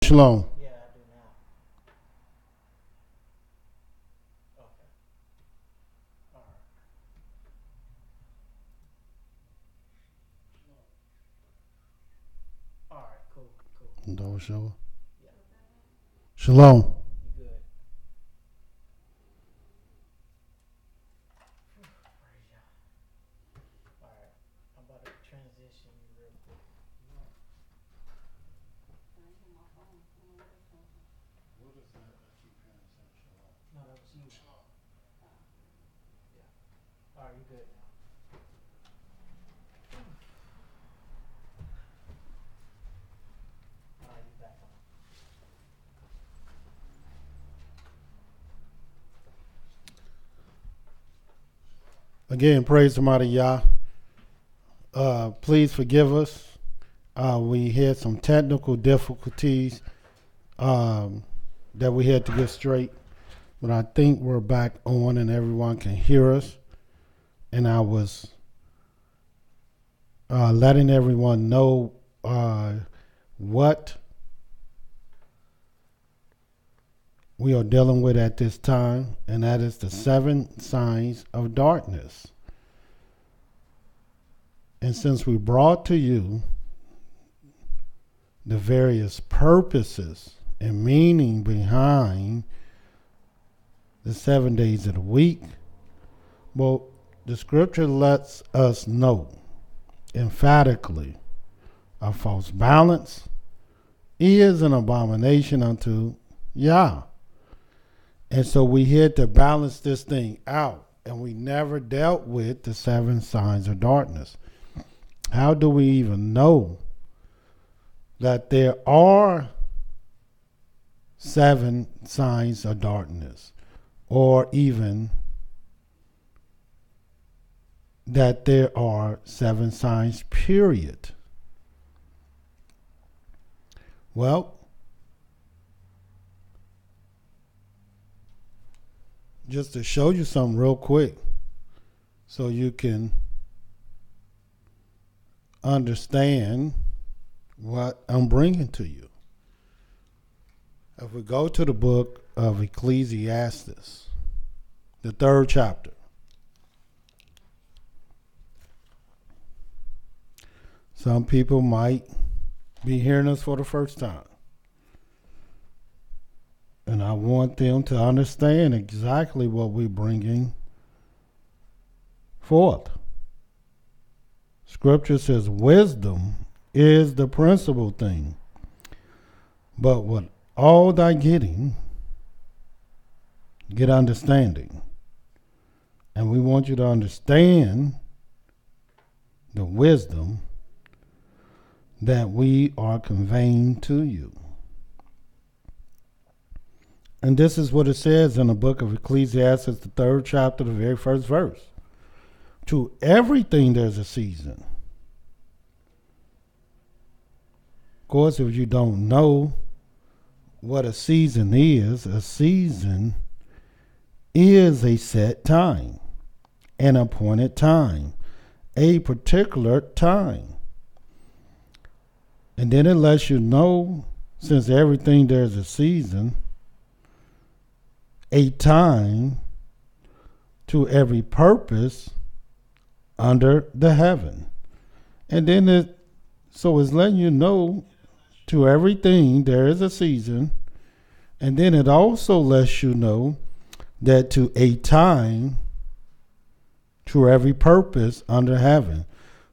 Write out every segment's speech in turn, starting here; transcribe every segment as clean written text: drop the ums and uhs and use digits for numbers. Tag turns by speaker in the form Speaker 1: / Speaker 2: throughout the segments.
Speaker 1: shalom.
Speaker 2: Yeah, I do now. Okay. All right. All right, cool.
Speaker 1: Shalom.
Speaker 2: Yeah,
Speaker 1: Shalom.
Speaker 2: you good. Praise Yah. All right, I'm about to transition you real quick. No, that was you. Yeah. All right, you good now. All right, you back on.
Speaker 1: Again, praise the mighty Yah. Please forgive us. We had some technical difficulties that we had to get straight, but I think we're back on and everyone can hear us. And I was letting everyone know what we are dealing with at this time, and that is the 7 signs of darkness. And since we brought to you the various purposes and meaning behind the 7 days of the week, well, the scripture lets us know emphatically a false balance is an abomination unto Yah. And so we had to balance this thing out, and we never dealt with the 7 signs of darkness. How do we even know that there are 7 signs of darkness, or even that there are 7 signs, period? Well, just to show you something real quick so you can understand what I'm bringing to you. If we go to the book of Ecclesiastes, the 3rd chapter, some people might be hearing us for the first time, and I want them to understand exactly what we're bringing forth. Scripture says wisdom is the principal thing, but with all thy getting, get understanding. And we want you to understand the wisdom that we are conveying to you. And this is what it says in the book of Ecclesiastes, the 3rd chapter, the very first verse. To everything there's a season. Of course, if you don't know what a season is a set time, an appointed time, a particular time. And then it lets you know, since everything there's a season, a time to every purpose under the heaven. And then it's letting you know to everything there is a season. And then it also lets you know that to a time to every purpose under heaven.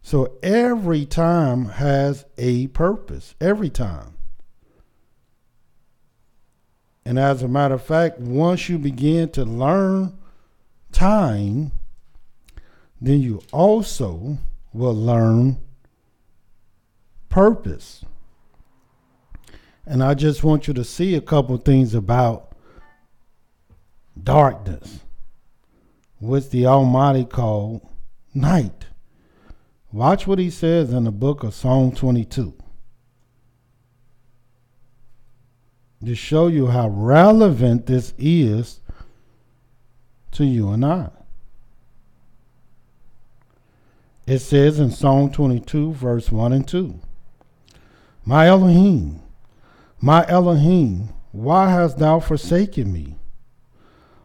Speaker 1: So every time has a purpose, every time. And as a matter of fact, once you begin to learn time, then you also will learn purpose. And I just want you to see a couple things about darkness, which the Almighty called night. Watch what he says in the book of Psalm 22. To show you how relevant this is to you and I. It says in Psalm 22, verse 1 and 2, My Elohim, My Elohim, why hast thou forsaken me?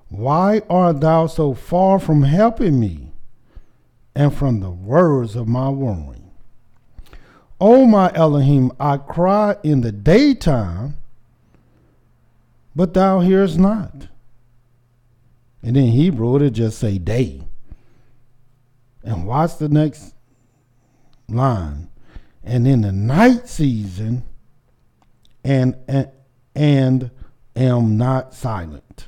Speaker 1: Why art thou so far from helping me and from the words of my warning? O my Elohim, I cry in the daytime, but thou hearest not. And in Hebrew, it'll just say day. And watch the next line. And in the night season, and am not silent.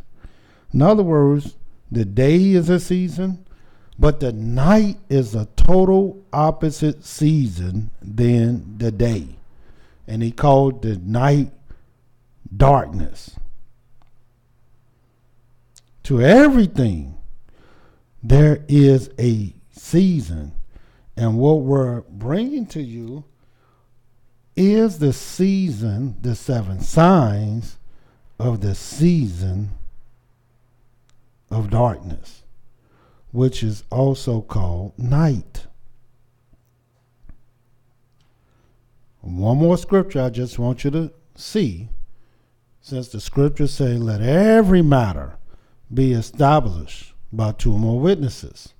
Speaker 1: In other words, the day is a season, but the night is a total opposite season than the day. And he called the night darkness. To everything, there is a season. And what we're bringing to you is the season, the 7 signs of the season of darkness, which is also called night. One more scripture I just want you to see, since the scriptures say, let every matter be established by 2 or more witnesses.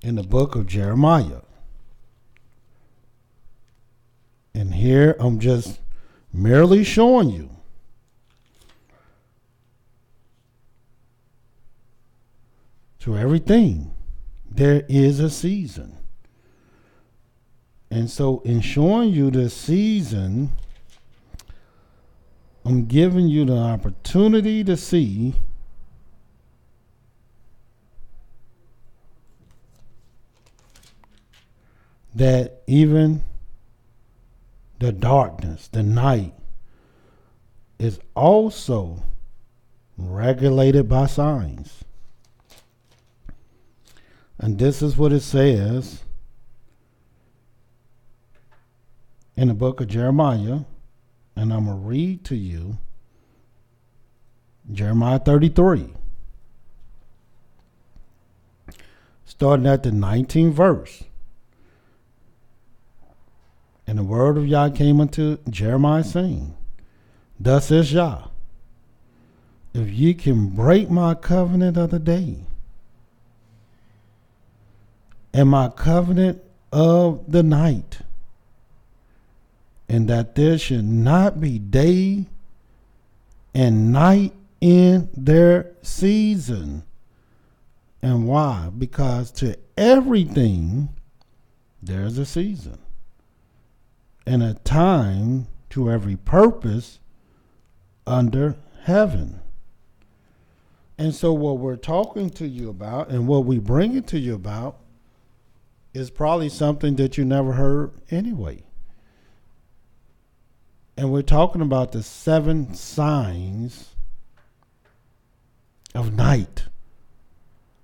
Speaker 1: In the book of Jeremiah. And here I'm just merely showing you to everything there is a season. And so in showing you the season, I'm giving you the opportunity to see that even the darkness, the night, is also regulated by signs. And this is what it says in the book of Jeremiah. And I'm going to read to you Jeremiah 33. Starting at the 19th verse. And the word of Yah came unto Jeremiah, saying, Thus says Yah, if ye can break my covenant of the day, and my covenant of the night, and that there should not be day and night in their season. And why? Because to everything there's a season, and a time to every purpose under heaven. And so what we're talking to you about and what we bring it to you about is probably something that you never heard anyway. And we're talking about the 7 signs of night,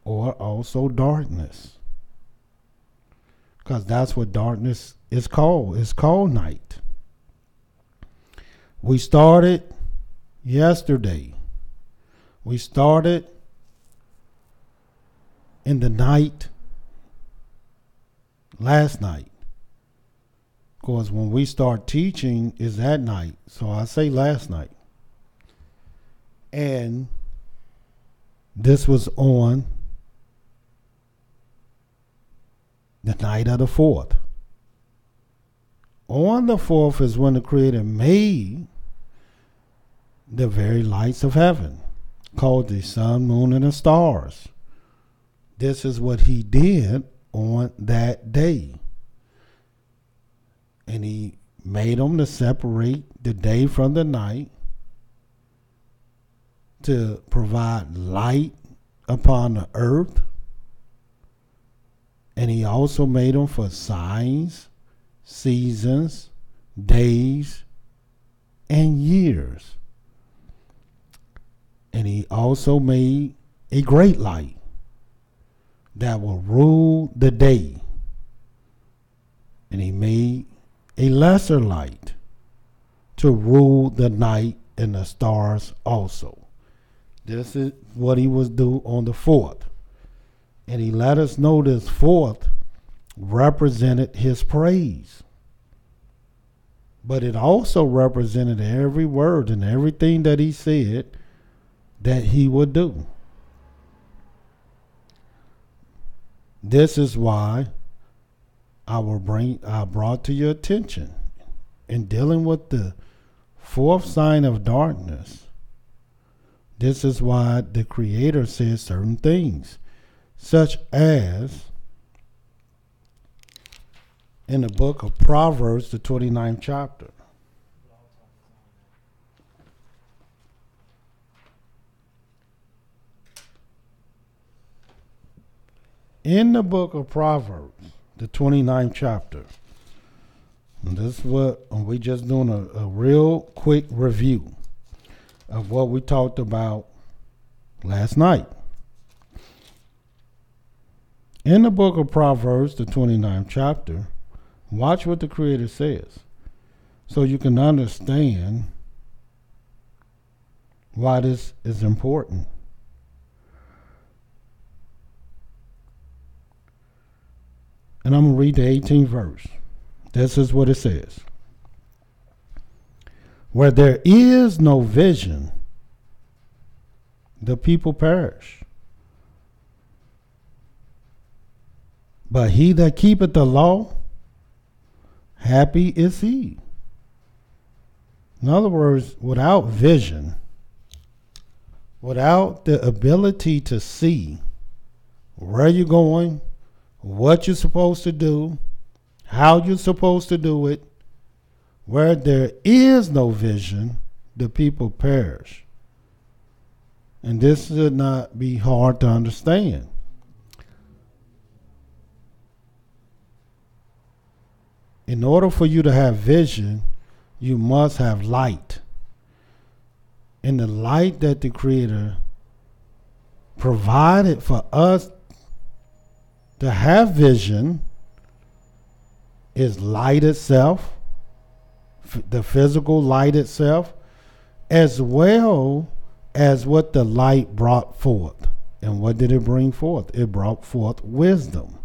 Speaker 1: or also darkness. Because that's what darkness is called. It's called night. We started yesterday. We started in the night last night. Of course, when we start teaching is at night. So I say last night. And this was on the night of the 4th. On the 4th is when the Creator made the very lights of heaven, called the sun, moon, and the stars. This is what he did on that day. And he made them to separate the day from the night, to provide light upon the earth. And he also made them for signs, seasons, days, and years. And he also made a great light that will rule the day. And he made a lesser light to rule the night and the stars also. This is what he was doing on the 4th. And he let us know this 4th represented his praise. But it also represented every word and everything that he said that he would do. This is why I brought to your attention in dealing with the fourth sign of darkness. This is why the Creator says certain things, such as in the book of Proverbs, the 29th chapter. In the book of Proverbs, the 29th chapter, and this is what we just doing a real quick review of what we talked about last night. In the book of Proverbs, the 29th chapter, watch what the Creator says so you can understand why this is important. And I'm going to read the 18th verse. This is what it says. Where there is no vision, the people perish. But he that keepeth the law, happy is he. In other words, without vision, without the ability to see where you're going, what you're supposed to do, how you're supposed to do it, where there is no vision, the people perish. And this should not be hard to understand. In order for you to have vision, you must have light. And the light that the Creator provided for us to have vision is light itself, the physical light itself, as well as what the light brought forth. And what did it bring forth? It brought forth wisdom.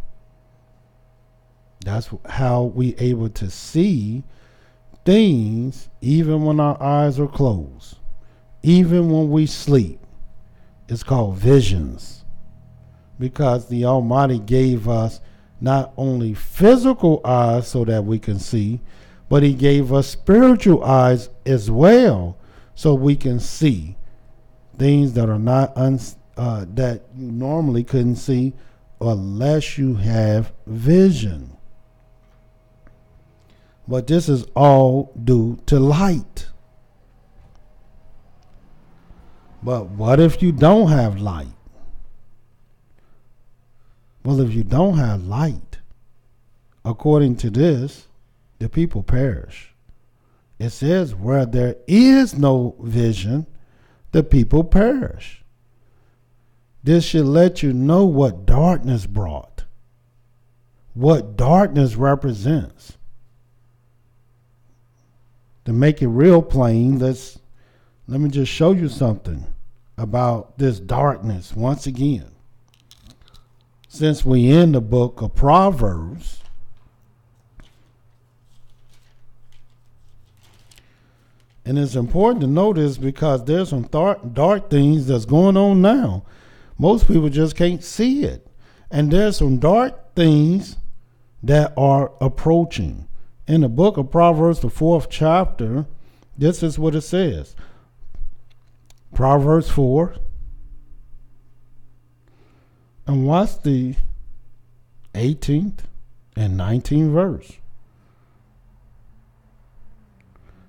Speaker 1: That's how we able to see things even when our eyes are closed, even when we sleep. It's called visions, because the Almighty gave us not only physical eyes so that we can see, but he gave us spiritual eyes as well so we can see things that are not that you normally couldn't see unless you have vision. But this is all due to light. But what if you don't have light? Well, if you don't have light, according to this, the people perish. It says where there is no vision, the people perish. This should let you know what darkness brought, what darkness represents. To make it real plain, let me just show you something about this darkness once again. Since we in the book of Proverbs, and it's important to notice because there's some dark things that's going on now. Most people just can't see it. And there's some dark things that are approaching. In the book of Proverbs, the 4th chapter, this is what it says. Proverbs 4. And watch the 18th and 19th verse.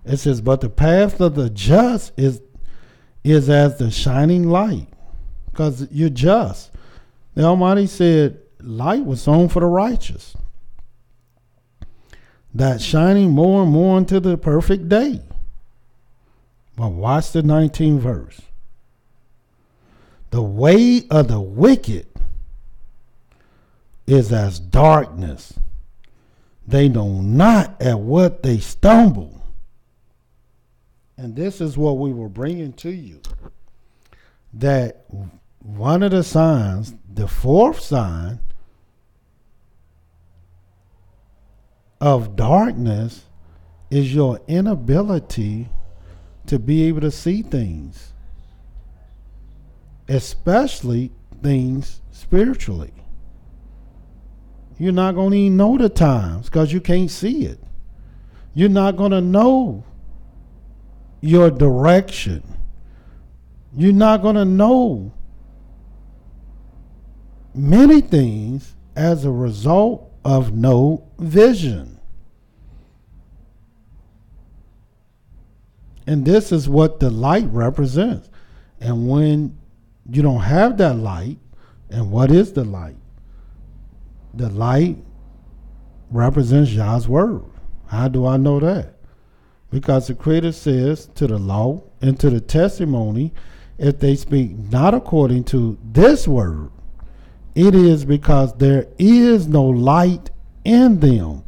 Speaker 1: It says, but the path of the just is as the shining light. Because you're just. The Almighty said light was sown for the righteous. That shining more and more into the perfect day. But watch the 19th verse. The way of the wicked is as darkness. They know not at what they stumble. And this is what we were bringing to you. That one of the signs, the 4th sign of darkness, is your inability to be able to see things, especially things spiritually. You're not going to even know the times because you can't see it. You're not going to know your direction. You're not going to know many things as a result of no vision. And this is what the light represents. And when you don't have that light, and what is the light? The light represents Yah's word. How do I know that? Because the Creator says to the law and to the testimony, if they speak not according to this word, it is because there is no light in them.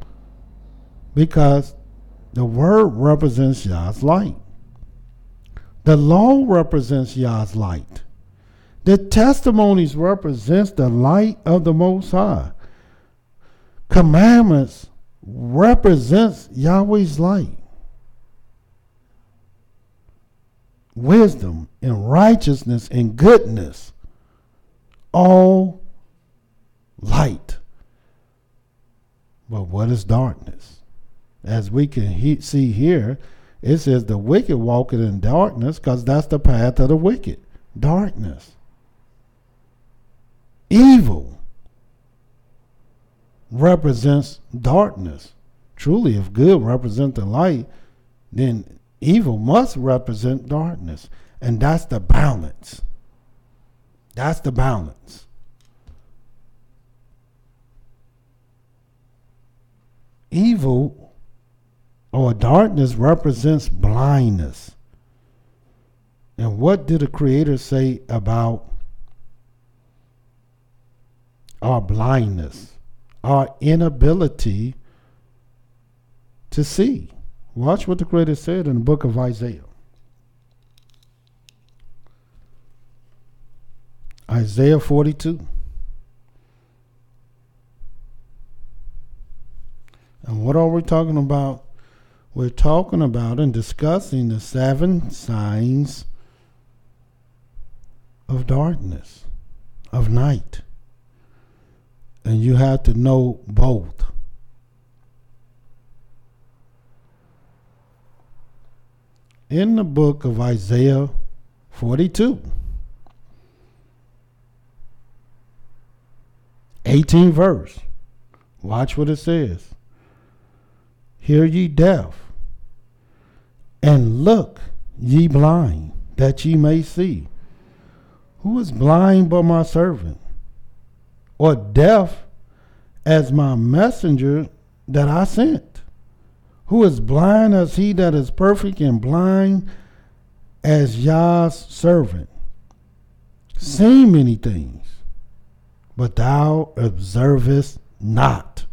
Speaker 1: Because the word represents Yah's light. The law represents Yah's light. The testimonies represents the light of the Most High. Commandments represents Yahweh's light. Wisdom and righteousness and goodness, all light. But what is darkness? As we can see here, it says the wicked walketh in darkness, because that's the path of the wicked. Darkness. Evil represents darkness. Truly, if good represents the light, then evil must represent darkness. And that's the balance. That's the balance. Evil or darkness represents blindness. And what did the Creator say about our blindness? Our inability to see. Watch what the Creator said in the book of Isaiah. Isaiah 42. And what are we talking about? We're talking about and discussing the 7 signs of darkness, of night. And you have to know both. In the book of Isaiah 42, 18th verse, watch what it says. Hear ye deaf, and look ye blind, that ye may see. Who is blind but my servant? Or deaf as my messenger that I sent? Who is blind as he that is perfect, and blind as Yah's servant? Seen many things, but thou observest not.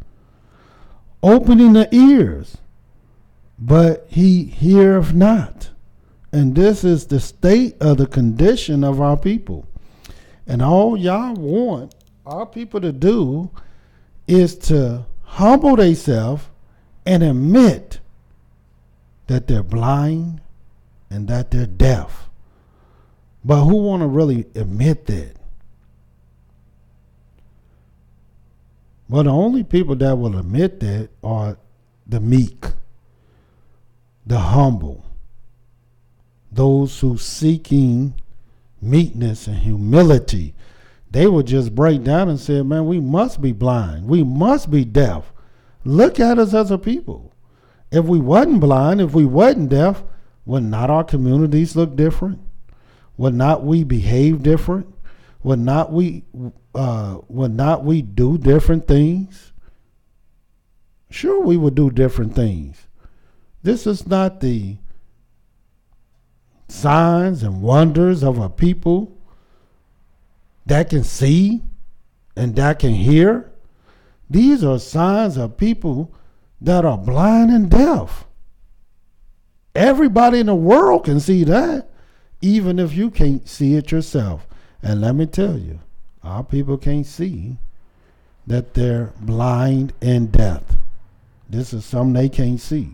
Speaker 1: Opening the ears, but he heareth not. And this is the state of the condition of our people. And all Yah want our people to do is to humble themselves and admit that they're blind and that they're deaf. But who want to really admit that? Well, the only people that will admit that are the meek, the humble, those who seeking meekness and humility. They would just break down and say, man, we must be blind. We must be deaf. Look at us as a people. If we wasn't blind, if we wasn't deaf, would not our communities look different? Would not we behave different? Would not we do different things? Sure, we would do different things. This is not the signs and wonders of a people that can see and that can hear. These are signs of people that are blind and deaf. Everybody in the world can see that, even if you can't see it yourself. And let me tell you, our people can't see that they're blind and deaf. This is something they can't see.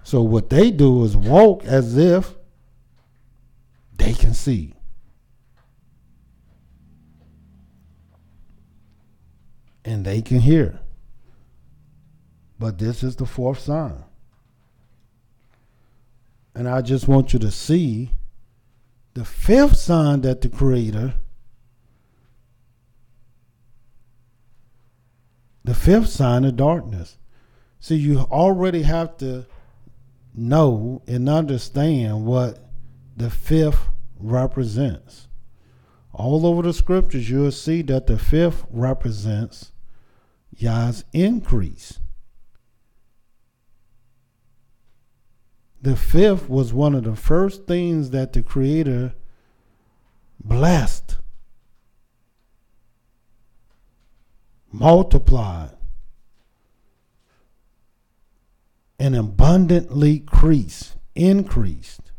Speaker 1: So what they do is walk as if they can see. And they can hear. But this is the fourth sign. And I just want you to see the fifth sign that the Creator, the fifth sign of darkness. See, you already have to know and understand what the fifth represents. All over the scriptures, you'll see that the fifth represents Yah's increase. The fifth was one of the first things that the Creator blessed, multiplied, and abundantly increased.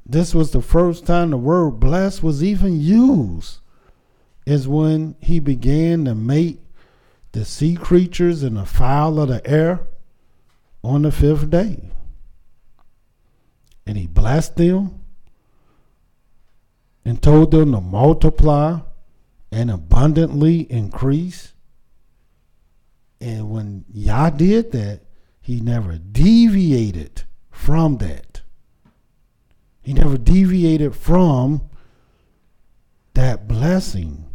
Speaker 1: This was the first time the word blessed was even used, is when he began to make the sea creatures and the fowl of the air on the fifth day. And he blessed them and told them to multiply and abundantly increase. And when Yah did that, he never deviated from that. He never deviated from that blessing,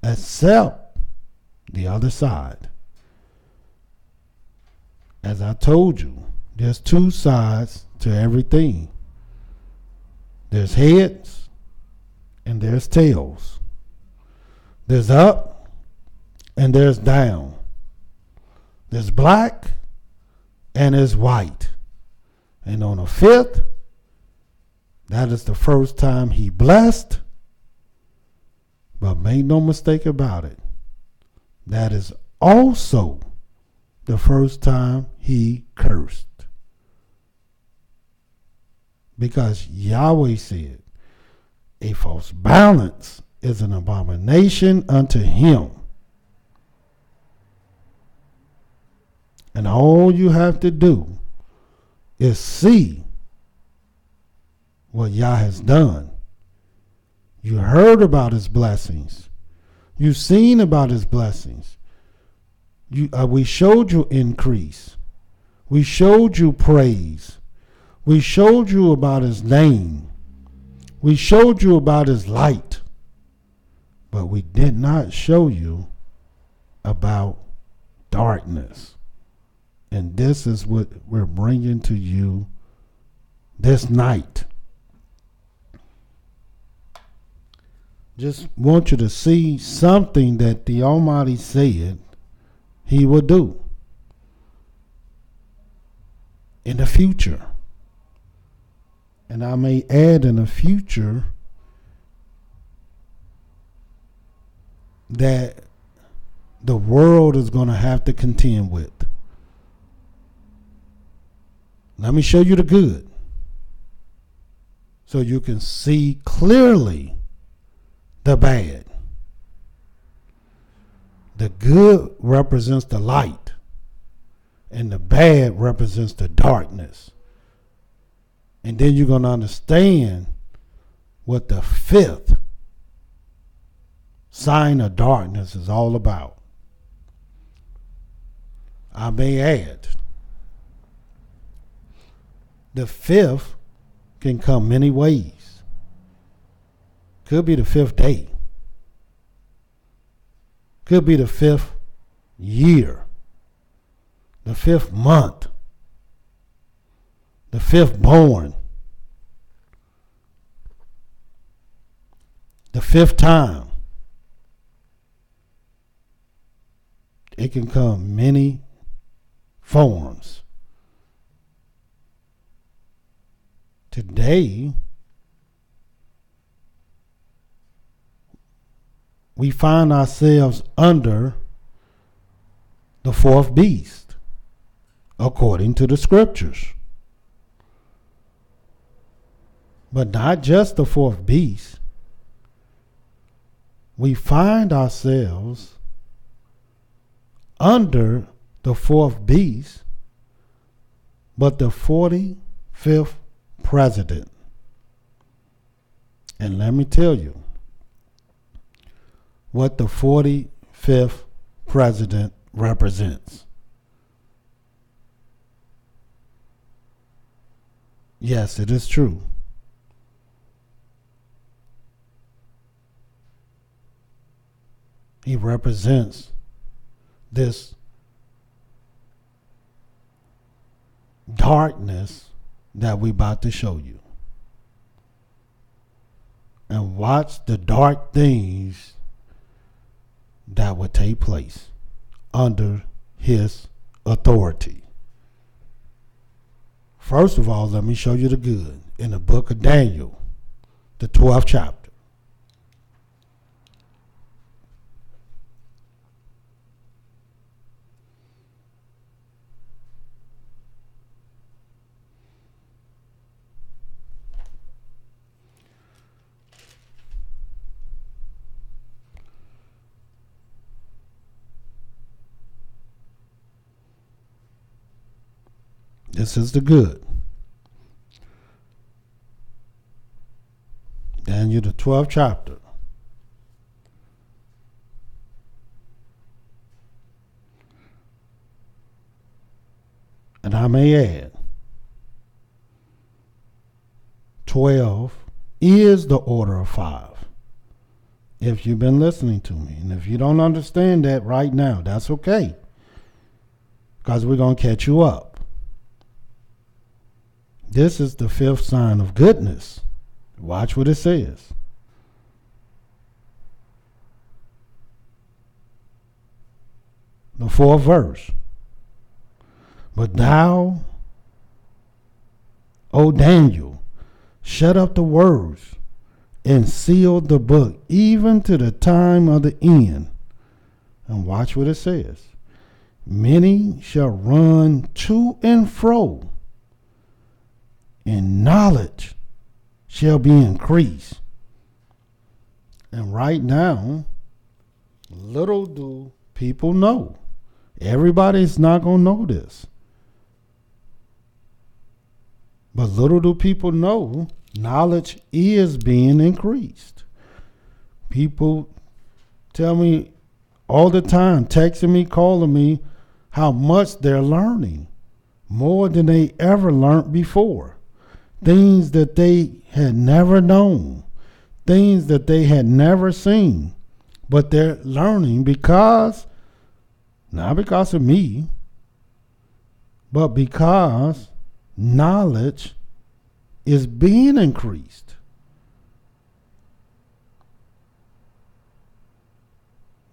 Speaker 1: except the other side. As I told you, there's two sides to everything. There's heads and there's tails. There's up and there's down. There's black and there's white. And on the fifth, that is the first time he blessed. But make no mistake about it, that is also the first time he cursed. Because Yahweh said, a false balance is an abomination unto him. And all you have to do is see what Yah has done. You heard about his blessings. You've seen about his blessings. We showed you increase. We showed you praise. We showed you about his name. We showed you about his light. But we did not show you about darkness. And this is what we're bringing to you this night. Just want you to see something that the Almighty said he would do in the future. And I may add in the future that the world is going to have to contend with. Let me show you the good, so you can see clearly the bad. The good represents the light, and the bad represents the darkness. And then you're going to understand what the fifth sign of darkness is all about. I may add, the fifth can come many ways. Could be the fifth day. Could be the fifth year. The fifth month. The fifth born. The fifth time. It can come many forms. Today, we find ourselves under the fourth beast, according to the scriptures. But not just the fourth beast. We find ourselves under the fourth beast, but the 45th president. And let me tell you what the 45th president represents. Yes, it is true. He represents this darkness that we about to show you. And watch the dark things that would take place under his authority. First of all, let me show you the good in the book of Daniel, the 12th chapter. This is the good. Daniel, the 12th chapter. And I may add, 12 is the order of 5. If you've been listening to me, and if you don't understand that right now, that's okay, because we're going to catch you up. This is the 5th sign of goodness. Watch what it says. The 4th verse. But thou, O Daniel, shut up the words and seal the book even to the time of the end. And watch what it says. Many shall run to and fro, and knowledge shall be increased. And right now, little do people know. Everybody's not going to know this. But little do people know, knowledge is being increased. People tell me all the time, texting me, calling me, how much they're learning. More than they ever learned before. Things that they had never known, things that they had never seen, but they're learning because, not because of me, but because knowledge is being increased.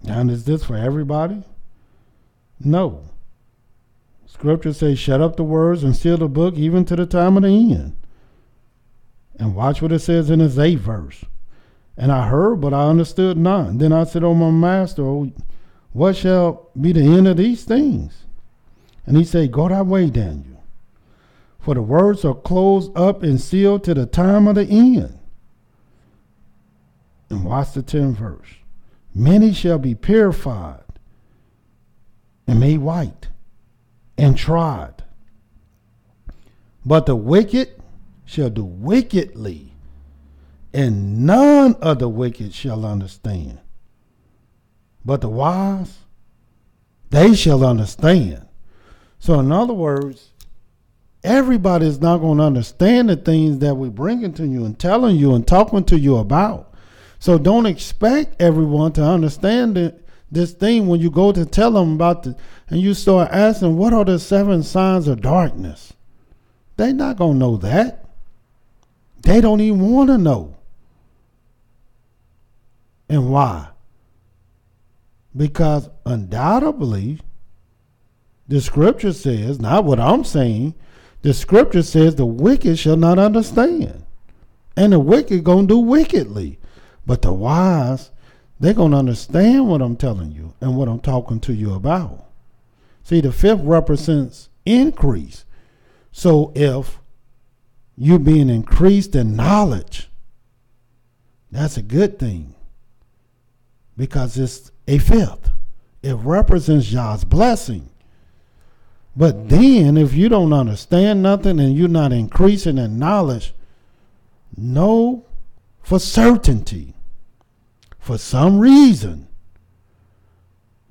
Speaker 1: And is this for everybody? No. Scripture says, shut up the words and seal the book even to the time of the end. And watch what it says in his 8th verse. And I heard, but I understood not. And then I said, oh, my master, oh, what shall be the end of these things? And he said, go thy way, Daniel. For the words are closed up and sealed to the time of the end. And watch the 10th verse. Many shall be purified and made white and tried. But the wicked shall do wickedly, and none of the wicked shall understand. But the wise, they shall understand. So in other words, everybody is not going to understand the things that we're bringing to you and telling you and talking to you about. So don't expect everyone to understand this thing when you go to tell them about it, and you start asking, what are the 7 signs of darkness? They're not going to know that. They don't even want to know. And why? Because undoubtedly, the scripture says, not what I'm saying, the scripture says the wicked shall not understand. And the wicked going to do wickedly. But the wise, they're going to understand what I'm telling you and what I'm talking to you about. See, the 5th represents increase. So if you being increased in knowledge, that's a good thing, because it's a 5th. It represents Yah's blessing. But then if you don't understand nothing and you're not increasing in knowledge, know for certainty, for some reason,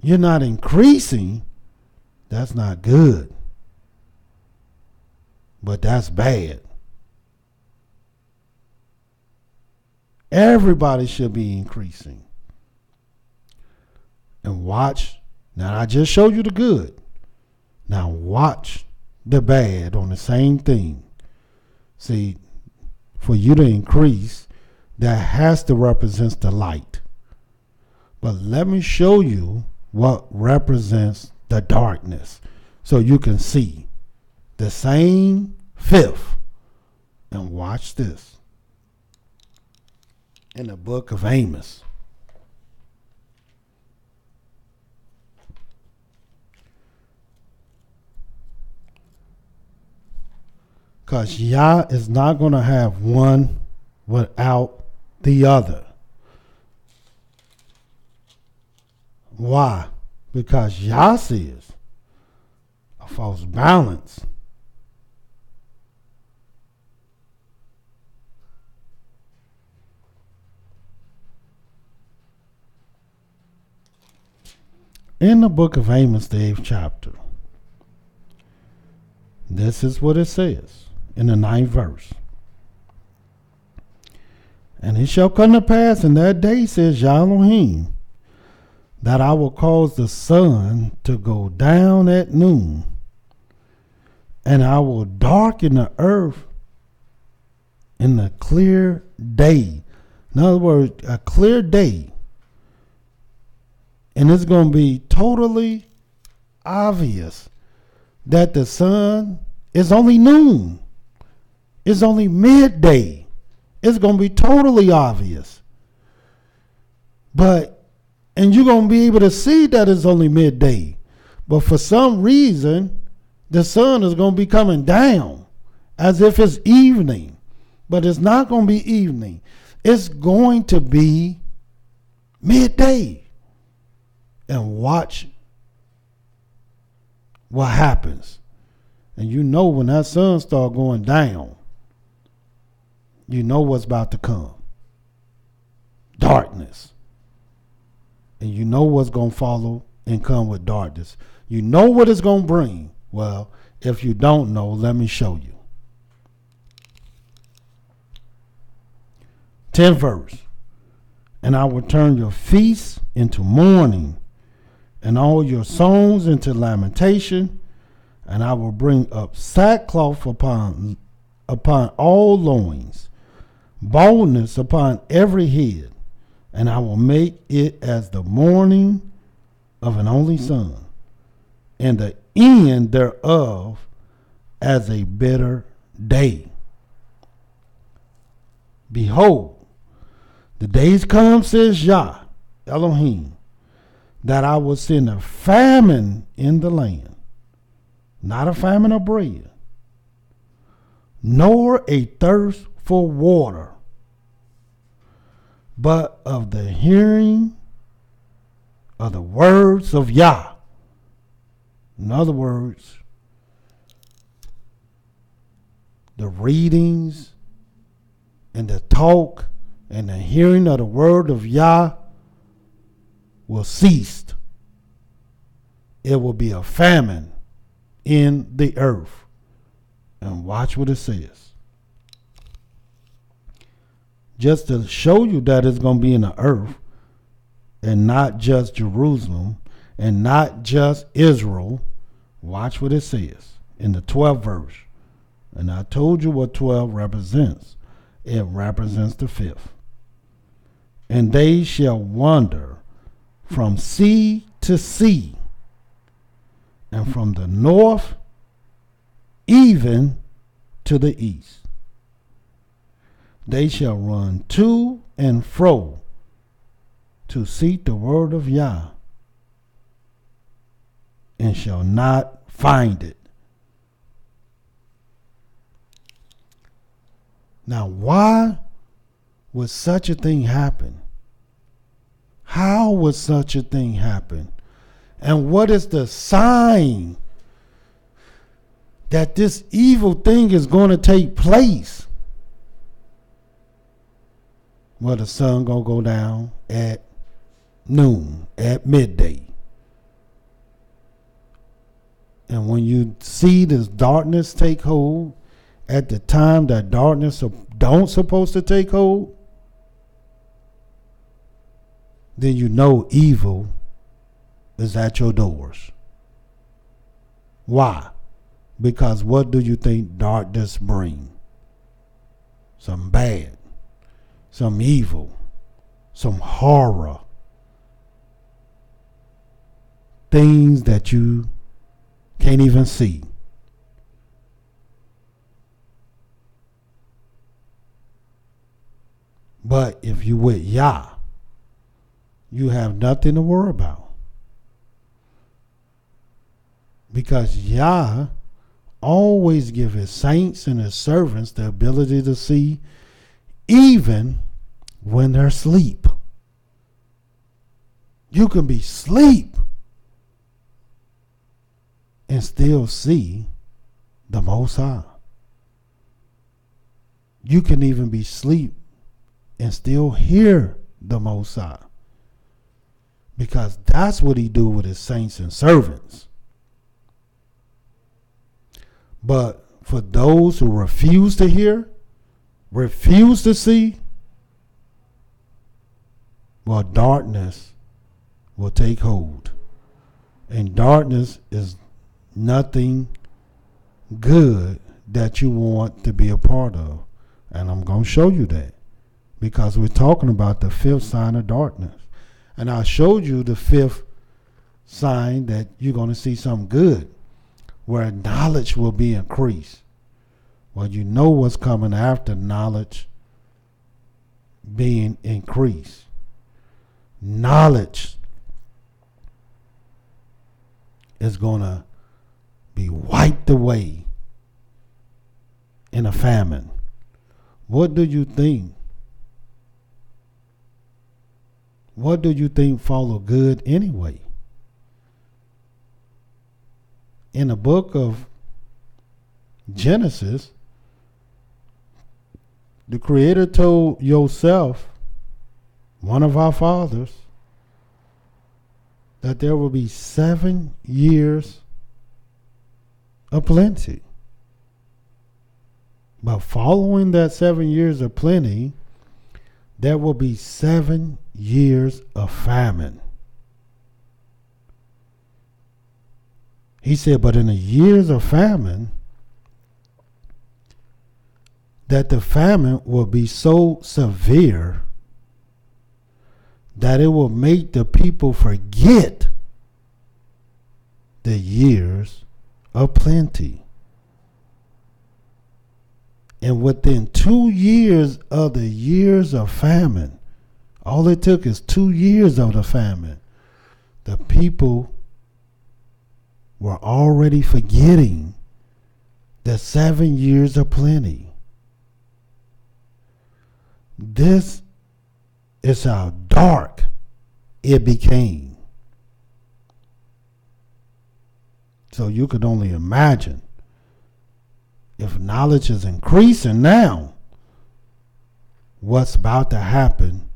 Speaker 1: you're not increasing, that's not good. But that's bad. Everybody should be increasing. And watch. Now I just showed you the good. Now watch the bad on the same thing. See, for you to increase, that has to represent the light. But let me show you what represents the darkness so you can see the same fifth. And watch this. In the book of Amos. Because Yah is not going to have one without the other. Why? Because Yah says a false balance. In the book of Amos, the 8th chapter, this is what it says in the 9th verse. And it shall come to pass in that day, says Yah Elohim, that I will cause the sun to go down at noon, and I will darken the earth in the clear day. In other words, a clear day. And it's going to be totally obvious that the sun is only noon. It's only midday. It's going to be totally obvious. And you're going to be able to see that it's only midday. But for some reason, the sun is going to be coming down as if it's evening. But it's not going to be evening. It's going to be midday. And watch what happens. And you know when that sun starts going down, you know what's about to come. Darkness. And you know what's going to follow and come with darkness. You know what it's going to bring. Well, if you don't know, let me show you. 10th verse. And I will turn your feasts into mourning, and all your songs into lamentation, and I will bring up sackcloth upon all loins, baldness upon every head, and I will make it as the mourning of an only son, and the end thereof as a bitter day. Behold, the days come, says Yah Elohim, that I will send a famine in the land, not a famine of bread, nor a thirst for water, but of the hearing of the words of Yah. In other words, the readings and the talk and the hearing of the word of Yah will cease. It will be a famine in the earth. And watch what it says. Just to show you that it's going to be in the earth and not just Jerusalem and not just Israel. Watch what it says in the 12th verse. And I told you what 12 represents. It represents the fifth. And they shall wander from sea to sea, and from the north even to the east. They shall run to and fro to seek the word of Yah, and shall not find it. Now, why would such a thing happen? How would such a thing happen? And what is the sign that this evil thing is going to take place? Well, the sun going to go down at noon, at midday. And when you see this darkness take hold at the time that darkness don't supposed to take hold, then you know evil is at your doors. Why? Because what do you think darkness bring? Some bad, some evil, some horror. Things that you can't even see. But if you with Yah, you have nothing to worry about. Because Yah always give his saints and his servants the ability to see even when they're asleep. You can be asleep and still see the Most High. You can even be asleep and still hear the Most High. Because that's what he do with his saints and servants. But for those who refuse to hear, refuse to see, well, darkness will take hold. And darkness is nothing good that you want to be a part of. And I'm going to show you that. Because we're talking about the fifth sign of darkness. And I showed you the fifth sign that you're going to see something good, where knowledge will be increased. Well, you know what's coming after knowledge being increased. Knowledge is going to be wiped away in a famine. What do you think? What do you think follow good anyway? In the book of Genesis, the Creator told Yosef, one of our fathers, that there will be 7 years of plenty. But following that 7 years of plenty, there will be 7 years of famine. He said, but in the years of famine, that the famine will be so severe that it will make the people forget the years of plenty. And within 2 years of the years of famine, all it took is 2 years of the famine, the people were already forgetting the 7 years of plenty. This is how dark it became. So you could only imagine, if knowledge is increasing now, what's about to happen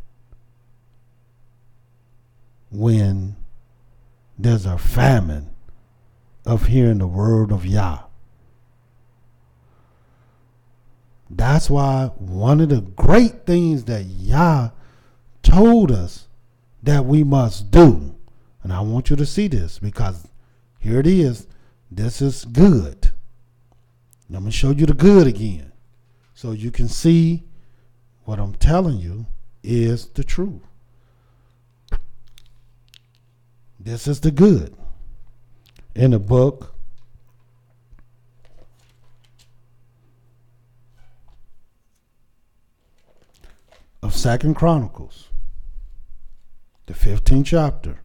Speaker 1: when there's a famine of hearing the word of Yah. That's why one of the great things that Yah told us that we must do, and I want you to see this, because here it is, this is good. I'm going to show you the good again, so you can see what I'm telling you is the truth. This is the good. In the book of 2 Chronicles, the 15th chapter.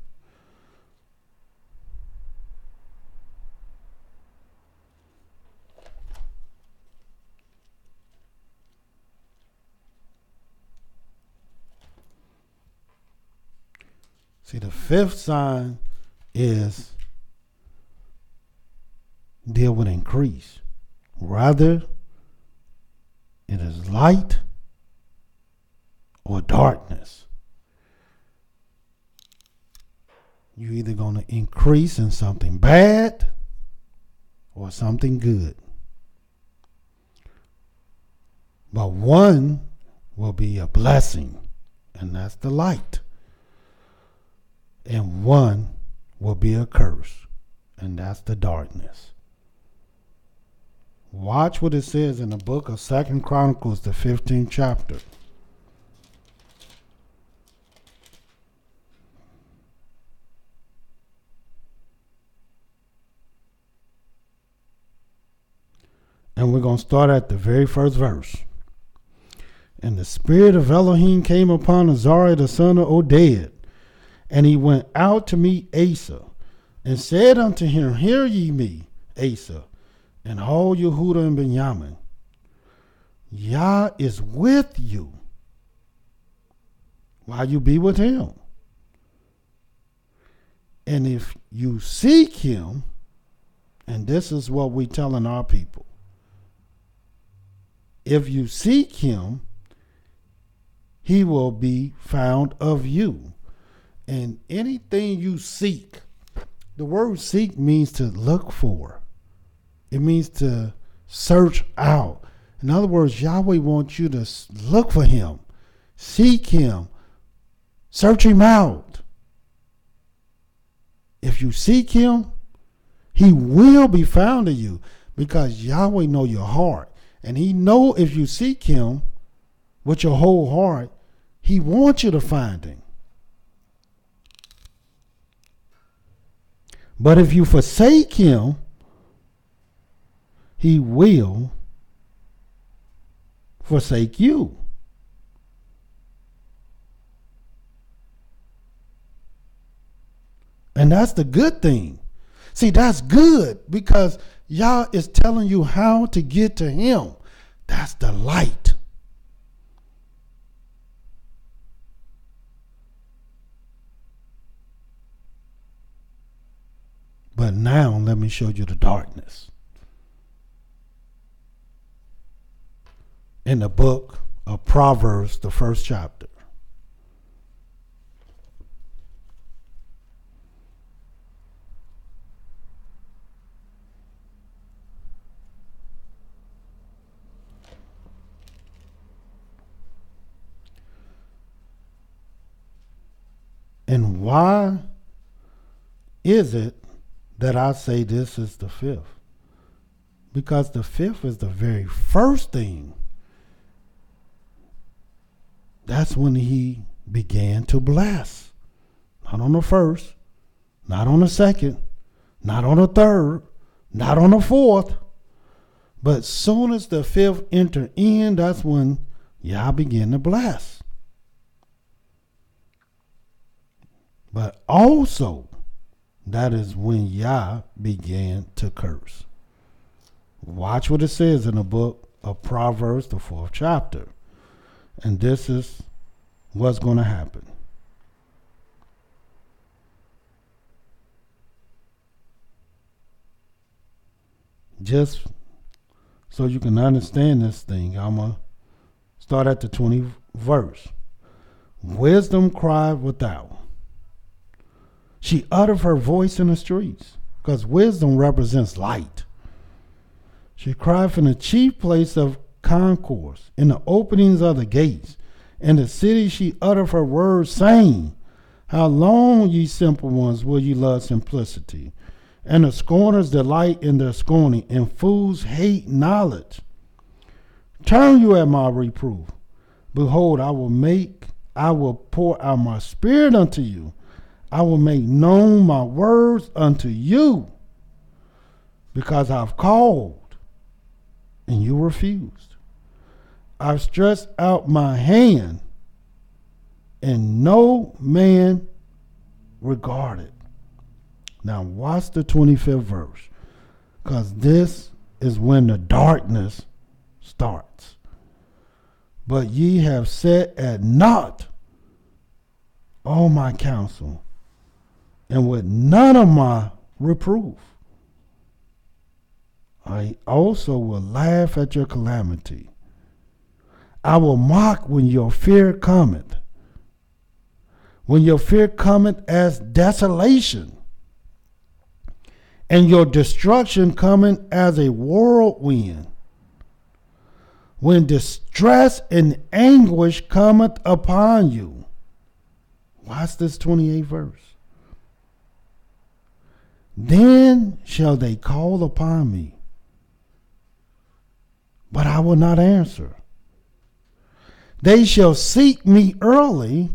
Speaker 1: See, the fifth sign is deal with increase. Rather, it is light or darkness. You're either going to increase in something bad or something good. But one will be a blessing, and that's the light. And one will be a curse, and that's the darkness. Watch what it says in the book of 2 Chronicles, the 15th chapter. And we're going to start at the very first verse. And the spirit of Elohim came upon Azariah the son of Oded, and he went out to meet Asa, and said unto him, Hear ye me, Asa, and all Yehuda and Benjamin. Yah is with you, while you be with him. And if you seek him, and this is what we telling our people, if you seek him, he will be found of you. And anything you seek, the word seek means to look for. It means to search out. In other words, Yahweh wants you to look for him, seek him, search him out. If you seek him, he will be found of you, because Yahweh know your heart. And he know if you seek him with your whole heart, he wants you to find him. But if you forsake him, he will forsake you. And that's the good thing. See, that's good, because Yah is telling you how to get to him. That's the light. But now let me show you the darkness. In the book of Proverbs, the first chapter. And why is it that I say this is the fifth? Because the fifth is the very first thing. That's when he began to bless. Not on the first, not on the second, not on the third, not on the fourth. But soon as the fifth entered in, that's when Yah began to bless. But also, that is when Yah began to curse. Watch what it says in the book of Proverbs, the 4th chapter. And this is what's going to happen. Just so you can understand this thing, I'm going to start at the 20th verse. Wisdom cried without. She uttered her voice in the streets, because wisdom represents light. She cried from the chief place of concourse, in the openings of the gates. In the city she uttered her words, saying, How long, ye simple ones, will ye love simplicity? And the scorners delight in their scorning, and fools hate knowledge. Turn you at my reproof. Behold, I will pour out my spirit unto you. I will make known my words unto you, because I've called and you refused. I've stretched out my hand and no man regarded. Now watch the 25th verse, because this is when the darkness starts. But ye have set at naught all my counsel, and with none of my reproof. I also will laugh at your calamity. I will mock when your fear cometh. When your fear cometh as desolation, and your destruction cometh as a whirlwind. When distress and anguish cometh upon you. Watch this 28th verse. Then shall they call upon me, but I will not answer. They shall seek me early,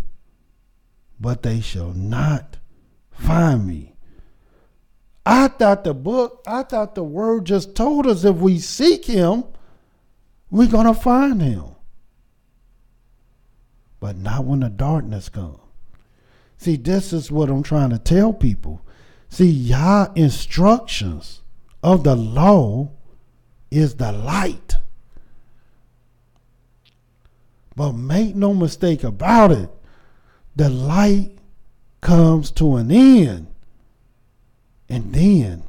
Speaker 1: but they shall not find me. I thought the word just told us if we seek him, we're going to find him. But not when the darkness comes. See, this is what I'm trying to tell people. See, Yah instructions of the law is the light. But make no mistake about it, the light comes to an end, and then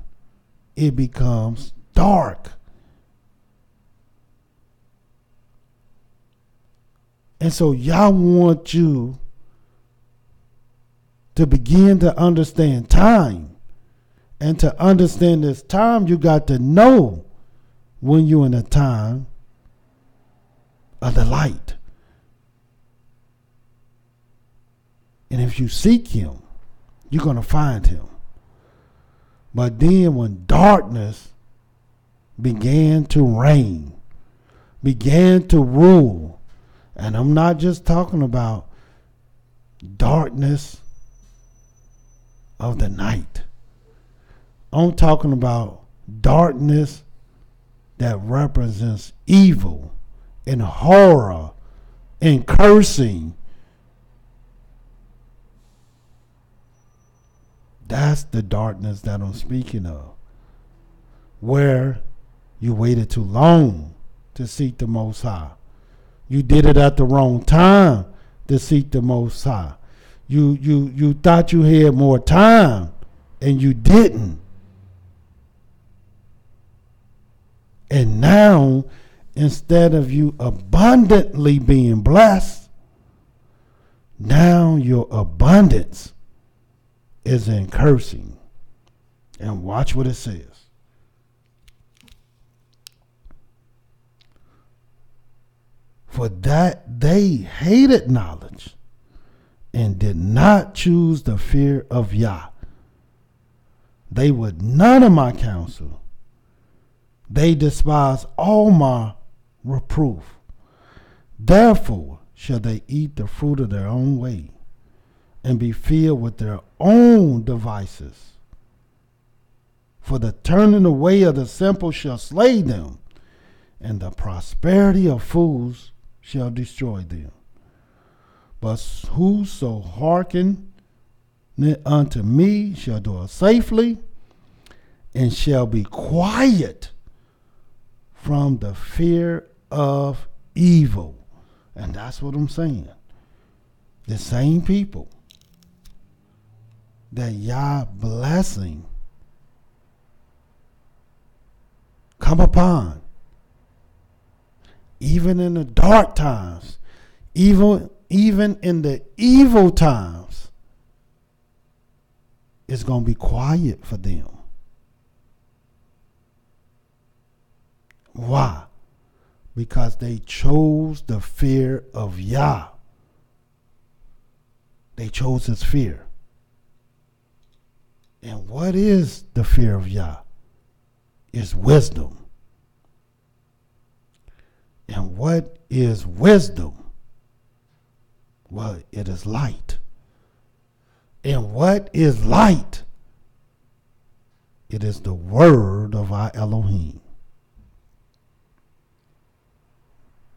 Speaker 1: it becomes dark. And so Yah wants you to begin to understand time. And to understand this time, you got to know when you're in a time of the light. And if you seek him, you're going to find him. But then when darkness began to reign, began to rule, and I'm not just talking about darkness of the night. I'm talking about darkness that represents evil and horror and cursing. That's the darkness that I'm speaking of. Where you waited too long to seek the Most High. You did it at the wrong time to seek the Most High. You thought you had more time and you didn't. And now, instead of you abundantly being blessed, now your abundance is in cursing. And watch what it says. For that they hated knowledge and did not choose the fear of Yah. They would none of my counsel. They despise all my reproof. Therefore shall they eat the fruit of their own way and be filled with their own devices. For the turning away of the simple shall slay them, and the prosperity of fools shall destroy them. But whoso hearken unto me shall dwell safely, and shall be quiet from the fear of evil. And that's what I'm saying. The same people that Yah blessing come upon, even in the dark times, even in the evil times, it's going to be quiet for them. Why? Because they chose the fear of Yah. They chose his fear. And what is the fear of Yah? It's wisdom. And what is wisdom? Well, it is light. And what is light? It is the word of our Elohim.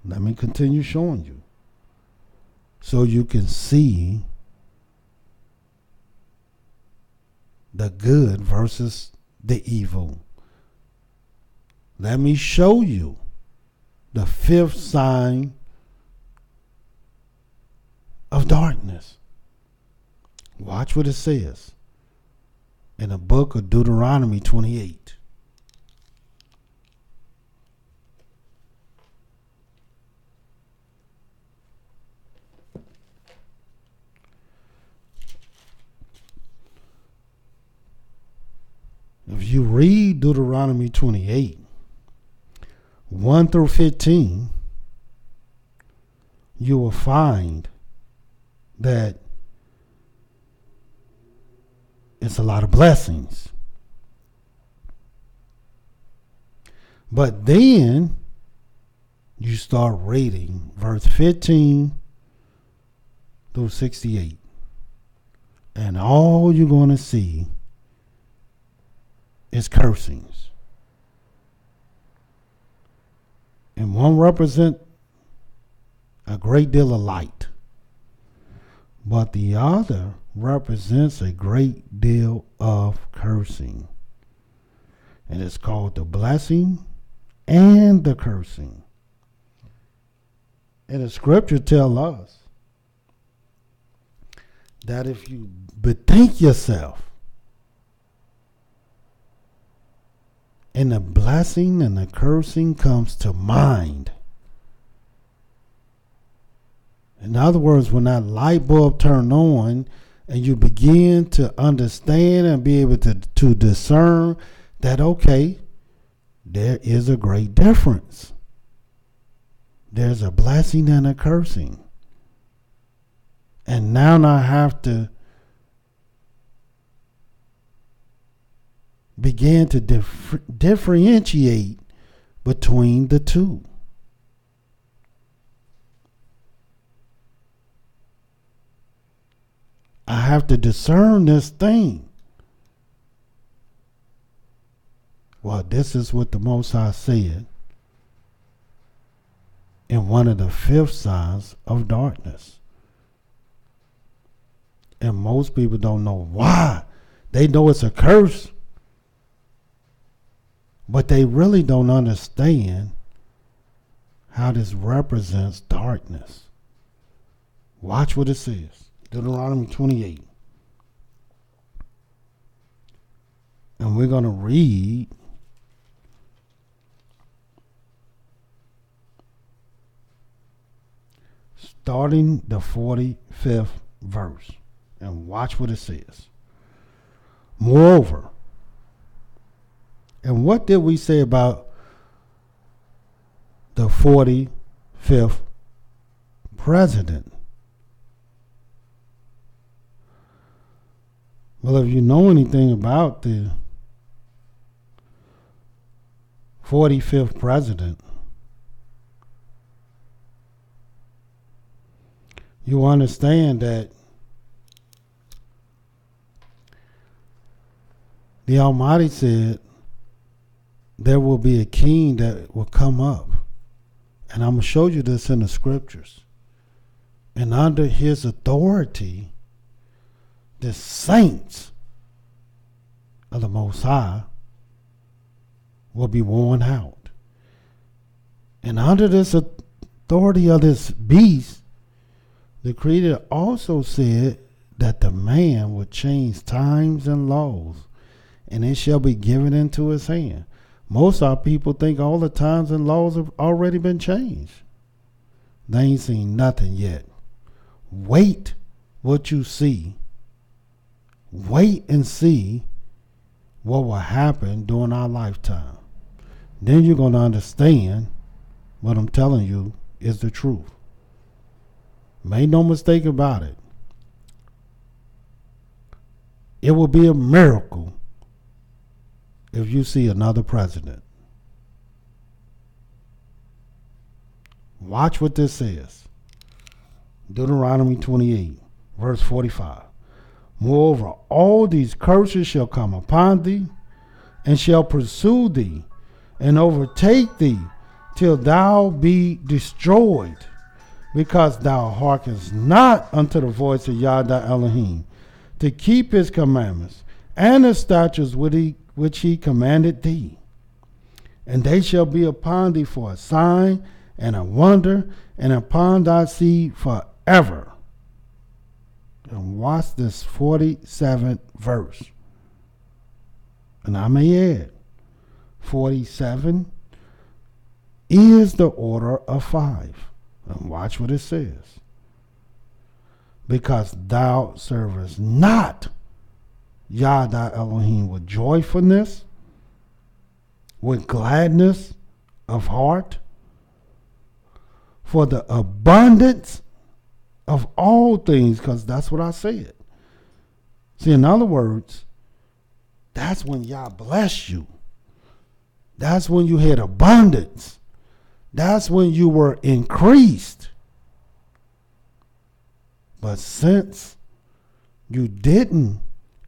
Speaker 1: Let me continue showing you so you can see the good versus the evil. Let me show you the fifth sign of darkness. Watch what it says. in the book of Deuteronomy 28. If you read Deuteronomy 28, 1 through 15, you will find that it's a lot of blessings. But then you start reading verse 15 through 68, and all you're going to see is cursings. And one represent a great deal of light, but the other represents a great deal of cursing. And it's called the blessing and the cursing. And the scripture tells us that if you bethink yourself, and the blessing and the cursing comes to mind. In other words, when that light bulb turns on and you begin to understand and be able to discern that, okay, there is a great difference. There's a blessing and a cursing. And now I have to begin to differentiate between the two. I have to discern this thing. Well, this is what the Most High said in one of the fifth signs of darkness. And most people don't know why. They know it's a curse, but they really don't understand how this represents darkness. Watch what it says. Deuteronomy 28. And we're going to read starting the 45th verse. And watch what it says. Moreover, and what did we say about the 45th president? Well, if you know anything about the 45th president, you understand that the Almighty said there will be a king that will come up. And I'm going to show you this in the scriptures. And under his authority, the saints of the Most High will be worn out. And under this authority of this beast, the Creator also said that the man would change times and laws, and it shall be given into his hand. Most of our people think all the times and laws have already been changed. They ain't seen nothing yet. Wait what you see. Wait and see what will happen during our lifetime. Then you're going to understand what I'm telling you is the truth. Make no mistake about it. It will be a miracle if you see another president. Watch what this says. Deuteronomy 28, verse 45. Moreover, all these curses shall come upon thee, and shall pursue thee, and overtake thee, till thou be destroyed, because thou hearkenest not unto the voice of Yah thy Elohim, to keep his commandments, and his statutes which he commanded thee. And they shall be upon thee for a sign and a wonder, and upon thy seed forever. And watch this 47th verse. And I may add, 47 is the order of 5. And watch what it says. Because thou servest not Yah thy Elohim with joyfulness, with gladness of heart, for the abundance of all things, because that's what I said. See, in other words, that's when Yah bless you. That's when you had abundance. That's when you were increased. But since you didn't,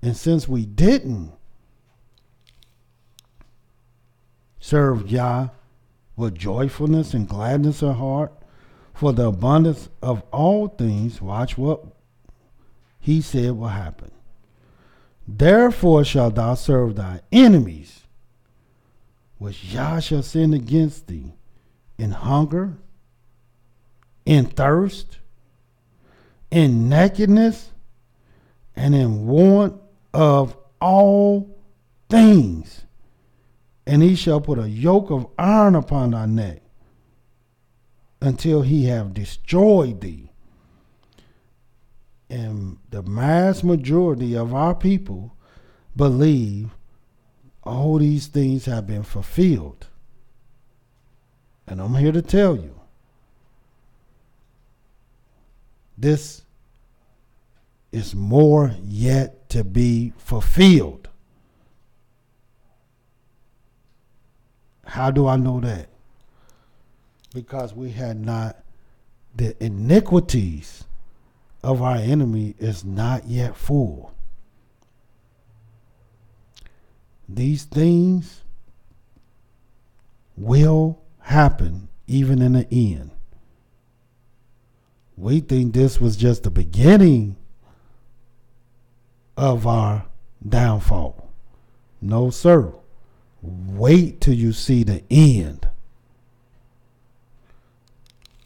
Speaker 1: and since we didn't serve Yah with joyfulness and gladness of heart, for the abundance of all things, watch what he said will happen. Therefore shalt thou serve thy enemies, which Yah shall send against thee, in hunger, in thirst, in nakedness, and in want of all things. And he shall put a yoke of iron upon thy neck, until he have destroyed thee. And the mass majority of our people believe all these things have been fulfilled. And I'm here to tell you, this is more yet to be fulfilled. How do I know that? Because we had not, the iniquities of our enemy is not yet full. These things will happen even in the end. We think this was just the beginning of our downfall. No, sir. Wait till you see the end.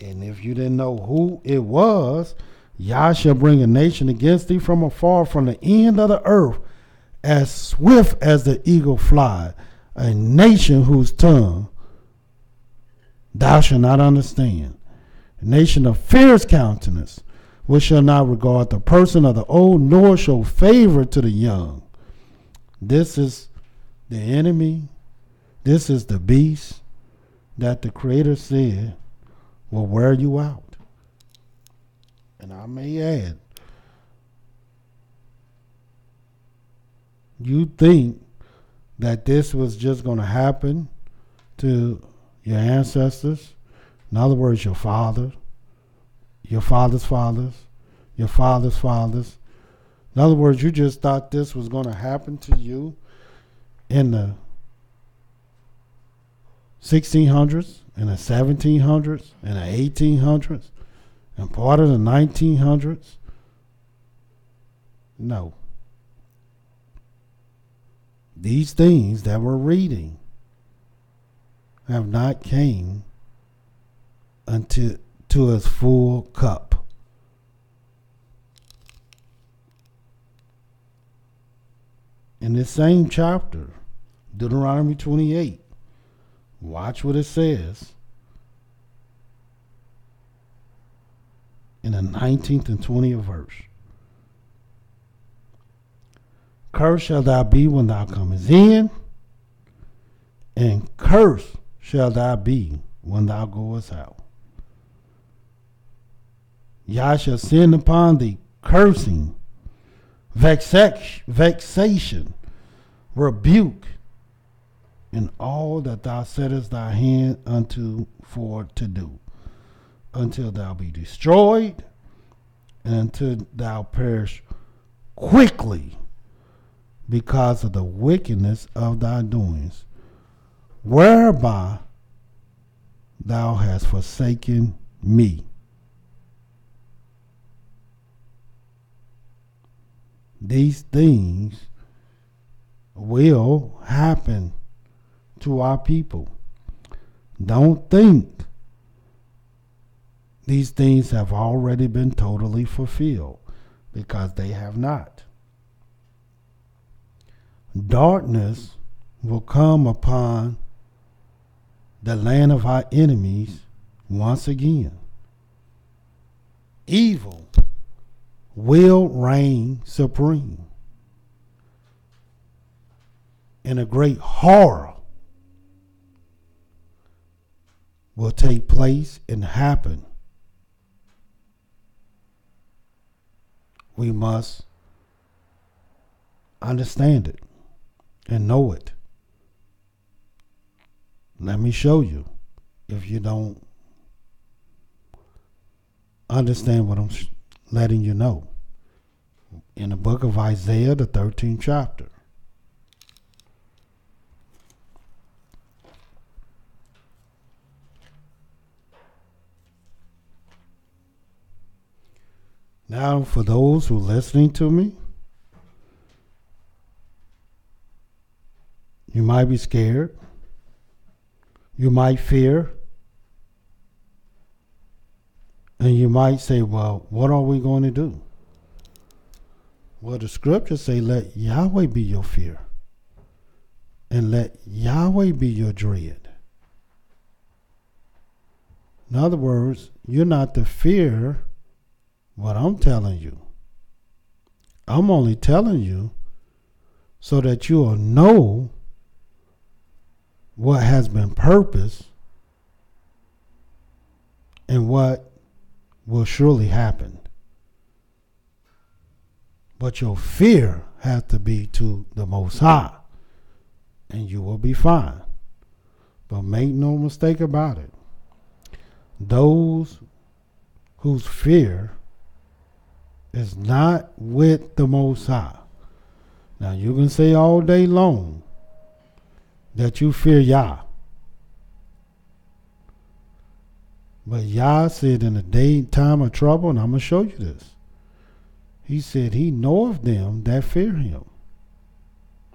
Speaker 1: And if you didn't know who it was, Yah shall bring a nation against thee from afar, from the end of the earth, as swift as the eagle fly, a nation whose tongue thou shalt not understand, a nation of fierce countenance, which shall not regard the person of the old, nor show favor to the young. This is the enemy. This is the beast that the Creator said will wear you out. And I may add, you think that this was just going to happen to your ancestors? In other words, your father, your father's fathers, your father's fathers. In other words, you just thought this was going to happen to you in the 1600s, in the 1700s, in the 1800s, and part of the 1900s? No. These things that we're reading have not came until to its full cup. In this same chapter, Deuteronomy 28, watch what it says in the 19th and 20th verse. Cursed shalt thou be when thou comest in, and cursed shalt thou be when thou goest out. Yah shall send upon thee cursing, vexation, rebuke, and all that thou settest thy hand unto for to do, until thou be destroyed, and until thou perish quickly because of the wickedness of thy doings, whereby thou hast forsaken me. These things will happen to our people. Don't think these things have already been totally fulfilled, because they have not. Darkness will come upon the land of our enemies once again. Evil will reign supreme. And a great horror will take place and happen. We must understand it and know it. Let me show you if you don't understand what I'm letting you know. In the book of Isaiah, the 13th chapter. Now, for those who are listening to me, you might be scared. You might fear. And you might say, well, what are we going to do? Well, the scriptures say, let Yahweh be your fear. And let Yahweh be your dread. In other words, you're not to fear what I'm telling you. I'm only telling you so that you will know what has been purposed and what will surely happen. But your fear has to be to the Most High, and you will be fine. But make no mistake about it. Those whose fear is not with the Most High. Now you can say all day long that you fear Yah. But Yah said in the day time of trouble, and I'm going to show you this. He said he knoweth them that fear him.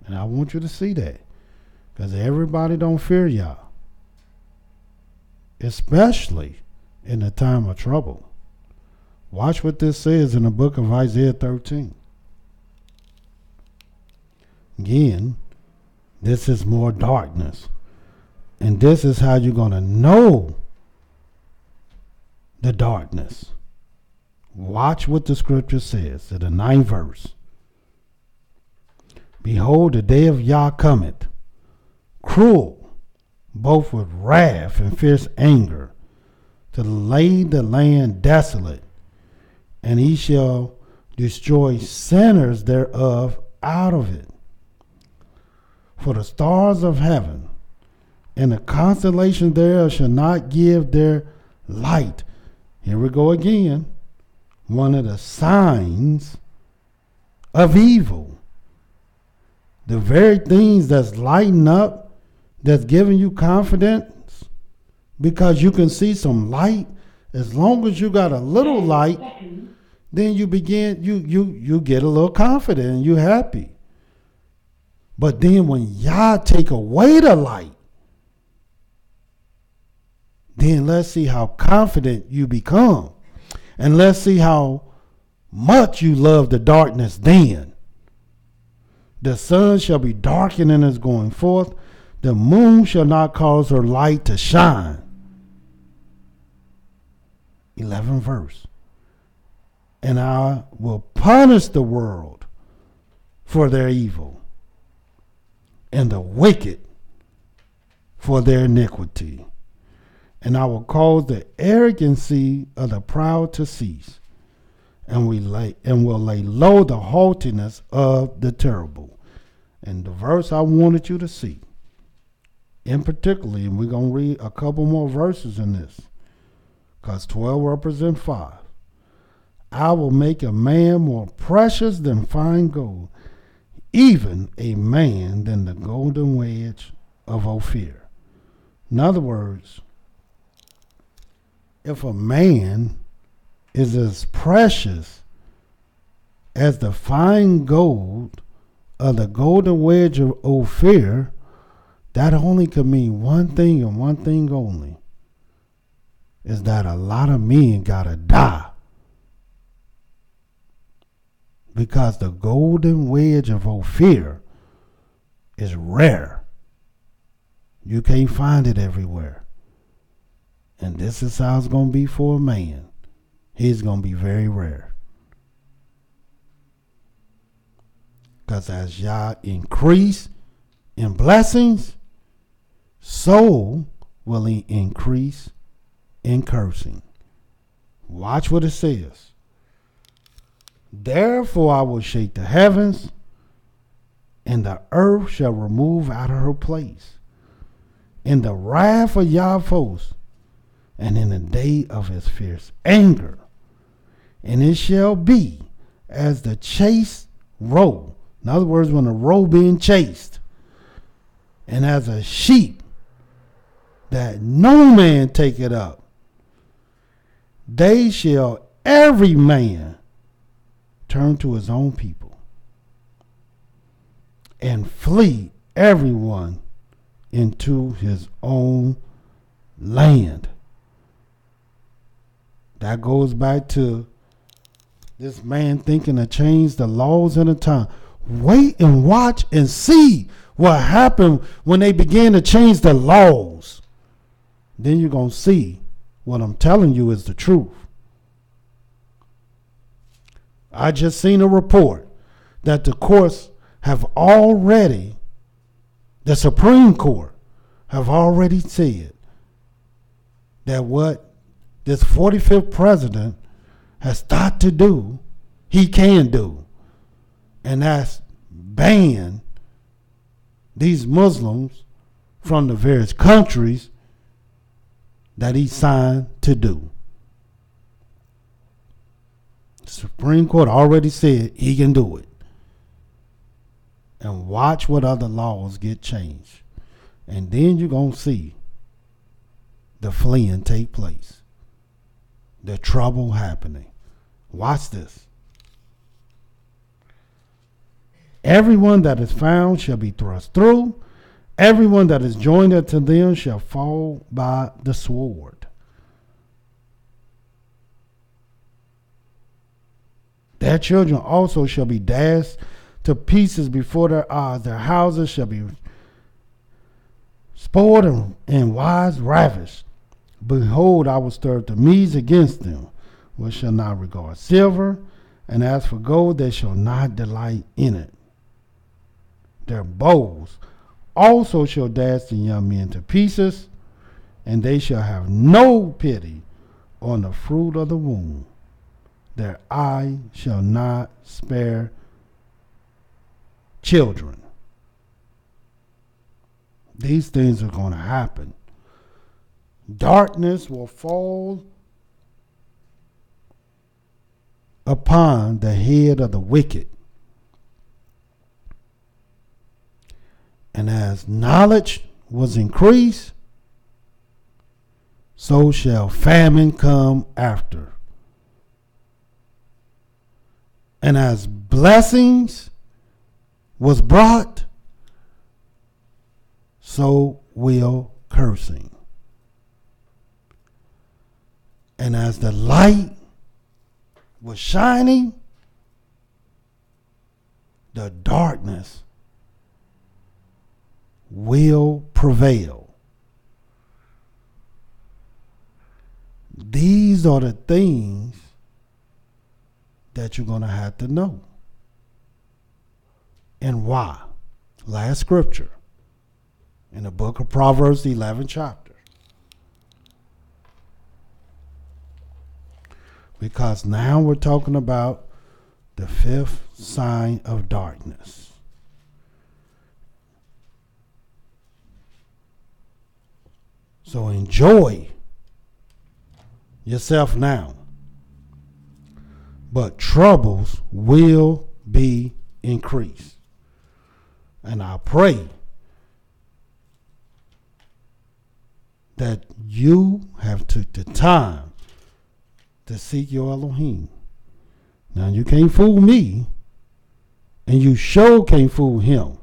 Speaker 1: And I want you to see that. Because everybody don't fear Yah. Especially in the time of trouble. Watch what this says in the book of Isaiah 13. Again, this is more darkness. And this is how you're going to know the darkness. Watch what the scripture says in the 9th verse. Behold, the day of Yah cometh, cruel, both with wrath and fierce anger, to lay the land desolate, and he shall destroy sinners thereof out of it. For the stars of heaven and the constellations thereof shall not give their light. Here we go again. One of the signs of evil. The very things that's lighting up, that's giving you confidence, because you can see some light. As long as you got a little light, then you begin, you get a little confident and you're happy. But then when Yah take away the light, then let's see how confident you become. And let's see how much you love the darkness then. The sun shall be darkened in its going forth. The moon shall not cause her light to shine. 11th verse. And I will punish the world for their evil, and the wicked for their iniquity. And I will cause the arrogancy of the proud to cease, and will lay low the haughtiness of the terrible. And the verse I wanted you to see, in particular, and we're going to read a couple more verses in this, because 12 represent 5. I will make a man more precious than fine gold, even a man than the golden wedge of Ophir. In other words, if a man is as precious as the fine gold of the golden wedge of Ophir, that only could mean one thing and one thing only, is that a lot of men gotta die. Because the golden wedge of Ophir is rare. You can't find it everywhere. And this is how it's going to be for a man. He's going to be very rare. Because as Yah increase in blessings, so will he increase in cursing. Watch what it says. Therefore I will shake the heavens, and the earth shall remove out of her place in the wrath of Yah of hosts, and in the day of his fierce anger. And it shall be as the chased roe. In other words, when a roe being chased, and as a sheep that no man take it up, they shall every man turn to his own people, and flee everyone into his own land. That goes back to this man thinking to change the laws in a time. Wait and watch and see what happened when they began to change the laws. Then you're going to see what I'm telling you is the truth. I just seen a report that the courts have already, the Supreme Court have already said that what this 45th president has thought to do, he can do. And that's ban these Muslims from the various countries that he signed to do. The Supreme Court already said he can do it. And watch what other laws get changed. And then you're going to see the fleeing take place. The trouble happening. Watch this. Everyone that is found shall be thrust through. Everyone that is joined unto them shall fall by the sword. Their children also shall be dashed to pieces before their eyes. Their houses shall be spoiled and wives ravished. Behold, I will stir up the Medes against them, which shall not regard silver, and as for gold, they shall not delight in it. Their bows also shall dash the young men to pieces, and they shall have no pity on the fruit of the womb. Their eye shall not spare children. These things are going to happen. Darkness will fall upon the head of the wicked. And as knowledge was increased, so shall famine come after. And as blessings was brought, so will cursing. And as the light was shining, the darkness will prevail. These are the things that you're going to have to know. And why? Last scripture in the book of Proverbs, the 11th chapter. Because now we're talking about the fifth sign of darkness. So enjoy yourself now. But troubles will be increased. And I pray that you have took the time to seek your Elohim. Now you can't fool me, and you sure can't fool him,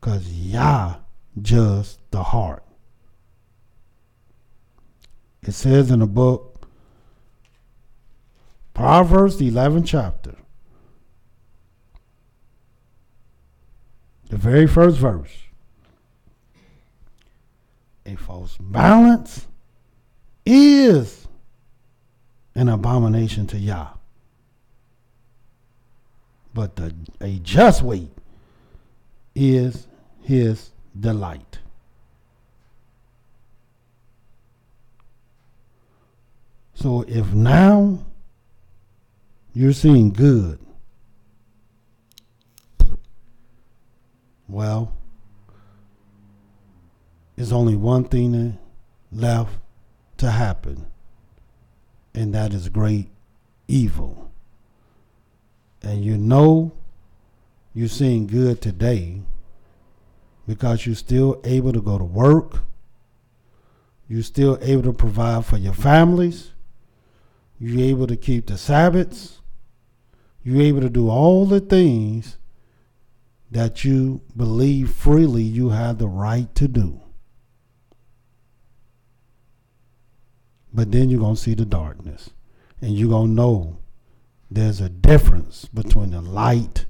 Speaker 1: because Yah judges the heart. It says in the book, Proverbs, the 11th chapter, the very first verse. A false balance is an abomination to Yah. But a just weight is his delight. So if now you're seeing good, well, there's only one thing left to happen, and that is great evil. And you know you're seeing good today because you're still able to go to work. You're still able to provide for your families. You're able to keep the Sabbaths. You're able to do all the things that you believe freely you have the right to do. But then you're going to see the darkness. And you're going to know there's a difference between the light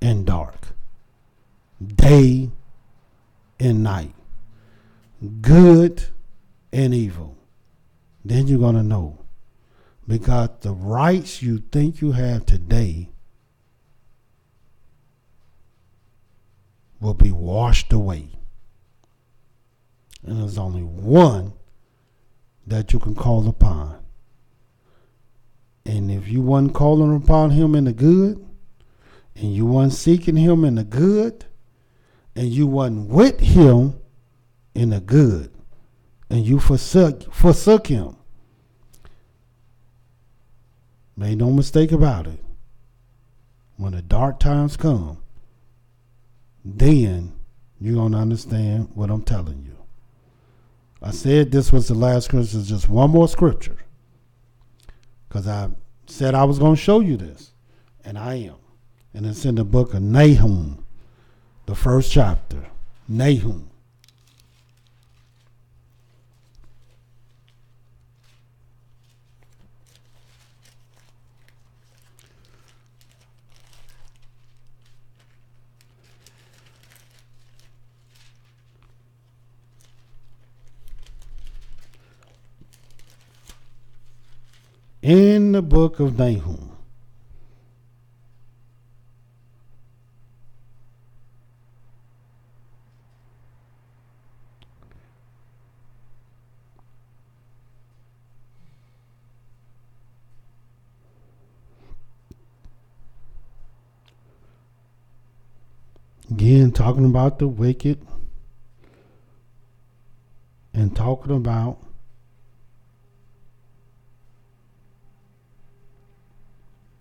Speaker 1: and dark. Day and night. Good and evil. Then you're going to know. Because the rights you think you have today will be washed away. And there's only one that you can call upon. And if you wasn't calling upon him in the good, and you wasn't seeking him in the good, and you wasn't with him in the good, and you forsook him, make no mistake about it, when the dark times come, then you're going to understand what I'm telling you. I said this was the last scripture, just one more scripture. Because I said I was going to show you this. And I am. And it's in the book of Nahum, the first chapter. Nahum. In the book of Nahum. Again, talking about the wicked and talking about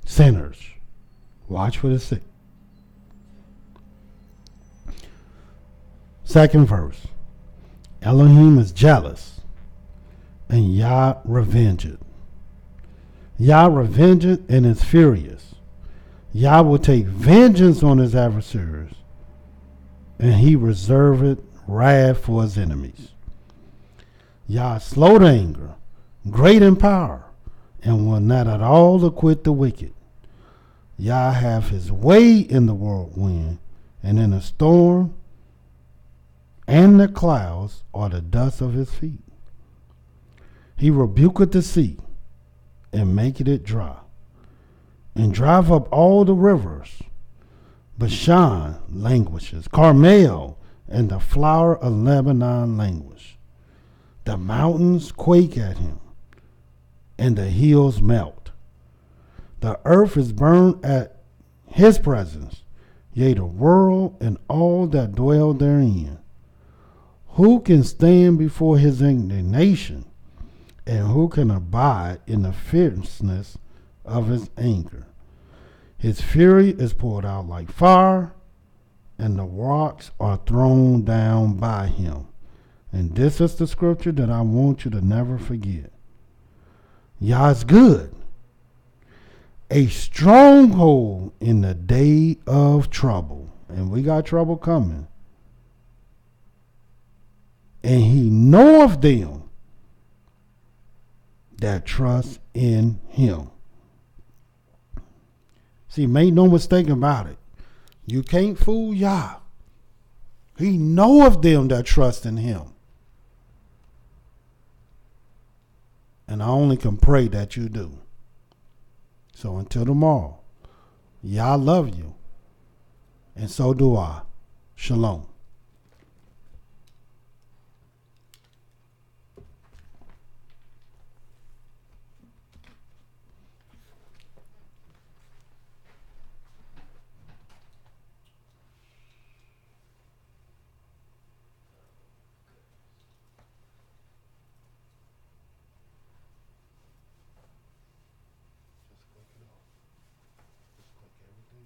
Speaker 1: sinners. Watch what it says. Second verse. Elohim is jealous, and Yah revengeth. Yah revengeth and is furious. Yah will take vengeance on his adversaries, and he reserveth wrath for his enemies. Yah is slow to anger, great in power, and will not at all acquit the wicked. Yah hath his way in the whirlwind, and in the storm, and the clouds are the dust of his feet. He rebuketh the sea, and maketh it dry, and drive up all the rivers. Bashan languishes, Carmel and the flower of Lebanon languish. The mountains quake at him, and the hills melt. The earth is burned at his presence, yea, the world and all that dwell therein. Who can stand before his indignation, and who can abide in the fierceness of his anger? His fury is poured out like fire, and the rocks are thrown down by him. And this is the scripture that I want you to never forget. Yah is good, a stronghold in the day of trouble. And we got trouble coming. And he knoweth them that trust in him. See, make no mistake about it. You can't fool Yah. He know of them that trust in him. And I only can pray that you do. So until tomorrow, Yah love you. And so do I. Shalom.